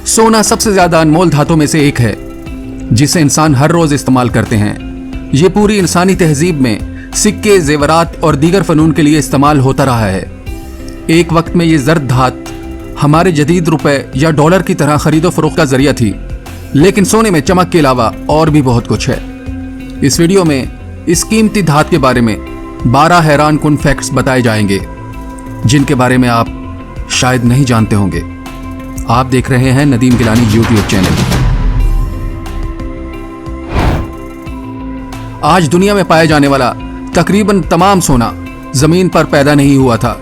सोना सबसे ज्यादा अनमोल धातुओं में से एक है जिसे इंसान हर रोज इस्तेमाल करते हैं। ये पूरी इंसानी तहजीब में सिक्के, जेवरात और दीगर फनून के लिए इस्तेमाल होता रहा है। एक वक्त में ये जर्द धात हमारे जदीद रुपए या डॉलर की तरह खरीदो फरोख्त का जरिया थी, लेकिन सोने में चमक के अलावा और भी बहुत कुछ है। इस वीडियो में इस कीमती धात के बारे में 12 हैरान कुन फैक्ट्स बताए जाएंगे जिनके बारे में आप शायद नहीं जानते होंगे। आप देख रहे हैं नदीम गिलानी यूट्यूब चैनल। आज दुनिया में पाया जाने वाला तकरीबन तमाम सोना जमीन पर पैदा नहीं हुआ था,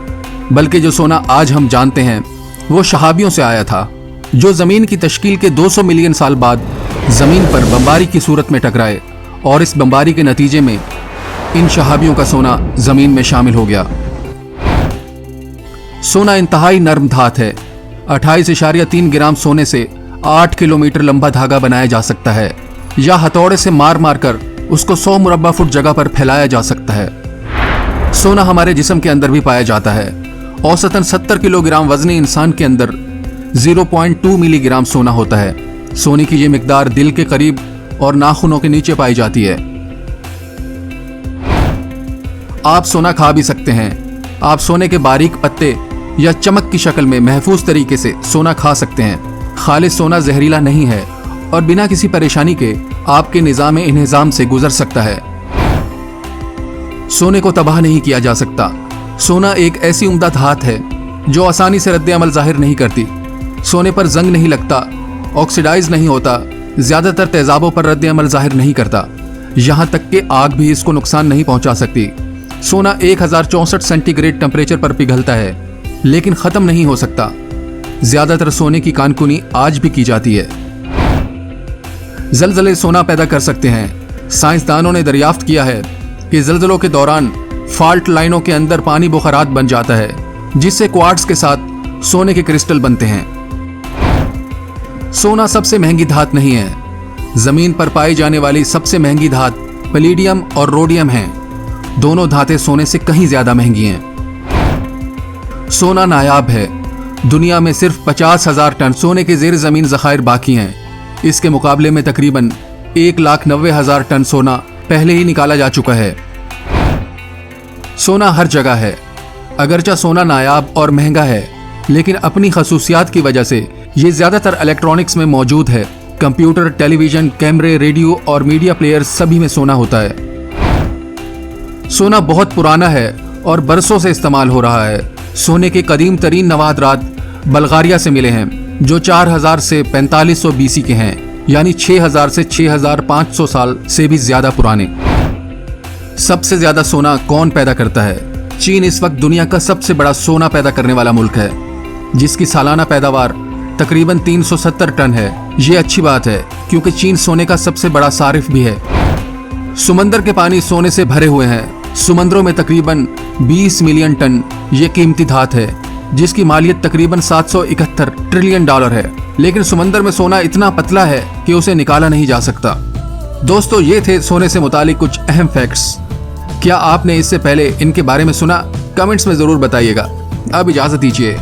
बल्कि जो सोना आज हम जानते हैं वो शहाबियों से आया था, जो जमीन की तश्कील के 200 मिलियन साल बाद जमीन पर बमबारी की सूरत में टकराए और इस बमबारी के नतीजे में इन शहाबियों का सोना जमीन में शामिल हो गया। सोना इंतहाई नर्म धात है। 28.3 ग्राम सोने से 8 किलोमीटर लंबा धागा बनाया जा सकता है या हथौड़े से मार मार कर उसको 100 मुरब्बा फुट जगह पर फैलाया जा सकता है। सोना हमारे जिस्म के अंदर भी पाया जाता है। औसतन 70 किलोग्राम वजनी इंसान के अंदर 0.2 मिलीग्राम सोना होता है। सोने की यह मिकदार दिल के करीब और नाखूनों के नीचे पाई जाती है। आप सोना खा भी सकते हैं। आप सोने के बारीक पत्ते या चमक की शक्ल में महफूज तरीके से सोना खा सकते हैं। खालिस सोना जहरीला नहीं है और बिना किसी परेशानी के आपके निजाम इंहिजाम से गुजर सकता है। सोने को तबाह नहीं किया जा सकता। सोना एक ऐसी उम्दा धात है जो आसानी से रद्द अमल जाहिर नहीं करती। सोने पर जंग नहीं लगता, ऑक्सीडाइज नहीं होता, ज्यादातर तेजाबों पर रद्द अमल जाहिर नहीं करता, यहां तक कि आग भी इसको नुकसान नहीं पहुंचा सकती। सोना 1064 सेंटीग्रेड टेम्परेचर पर पिघलता है लेकिन खत्म नहीं हो सकता। ज्यादातर सोने की कानकुनी आज भी की जाती है। जलजले सोना पैदा कर सकते हैं। साइंसदानों ने दरियाफ्त किया है कि जलजलों के दौरान फॉल्ट लाइनों के अंदर पानी बुखारात बन जाता है, जिससे क्वार्ट्ज के साथ सोने के क्रिस्टल बनते हैं। सोना सबसे महंगी धात नहीं है। जमीन पर पाई जाने वाली सबसे महंगी धात पैलेडियम और रोडियम हैं। दोनों धातें सोने से कहीं ज्यादा महंगी हैं। सोना नायाब है। दुनिया में सिर्फ 50,000 टन सोने के जेर जमीन जखायर बाकी हैं। इसके मुकाबले में तकरीबन 1,90,000 टन सोना पहले ही निकाला जा चुका है। सोना हर जगह है। अगरचा सोना नायाब और महंगा है, लेकिन अपनी खसूसियात की वजह से ये ज्यादातर इलेक्ट्रॉनिक्स में मौजूद है। कंप्यूटर, टेलीविजन, कैमरे, रेडियो और मीडिया प्लेयर सभी में सोना होता है। सोना बहुत पुराना है और बरसों से इस्तेमाल हो रहा है। सोने के कदीम तरीन नवादरात बल्गारिया से मिले हैं, जो 4000 से 4500 BC के हैं, यानी 6000 से 6500 साल से भी ज्यादा पुराने। सबसे ज्यादा सोना कौन पैदा करता है? चीन इस वक्त दुनिया का सबसे बड़ा सोना पैदा करने वाला मुल्क है, जिसकी सालाना पैदावार तकरीबन 370 टन है। ये अच्छी बात है क्योंकि चीन सोने का सबसे बड़ा सारिफ भी है। समंदर के पानी सोने से भरे हुए हैं। समंदरों में तकरीबन 20 मिलियन टन ये कीमती धात है, जिसकी मालियत तकरीबन 771 ट्रिलियन डॉलर है। लेकिन समंदर में सोना इतना पतला है कि उसे निकाला नहीं जा सकता। दोस्तों, ये थे सोने से मुतालिक कुछ अहम फैक्ट्स। क्या आपने इससे पहले इनके बारे में सुना? कमेंट्स में जरूर बताइएगा। अब इजाजत दीजिए।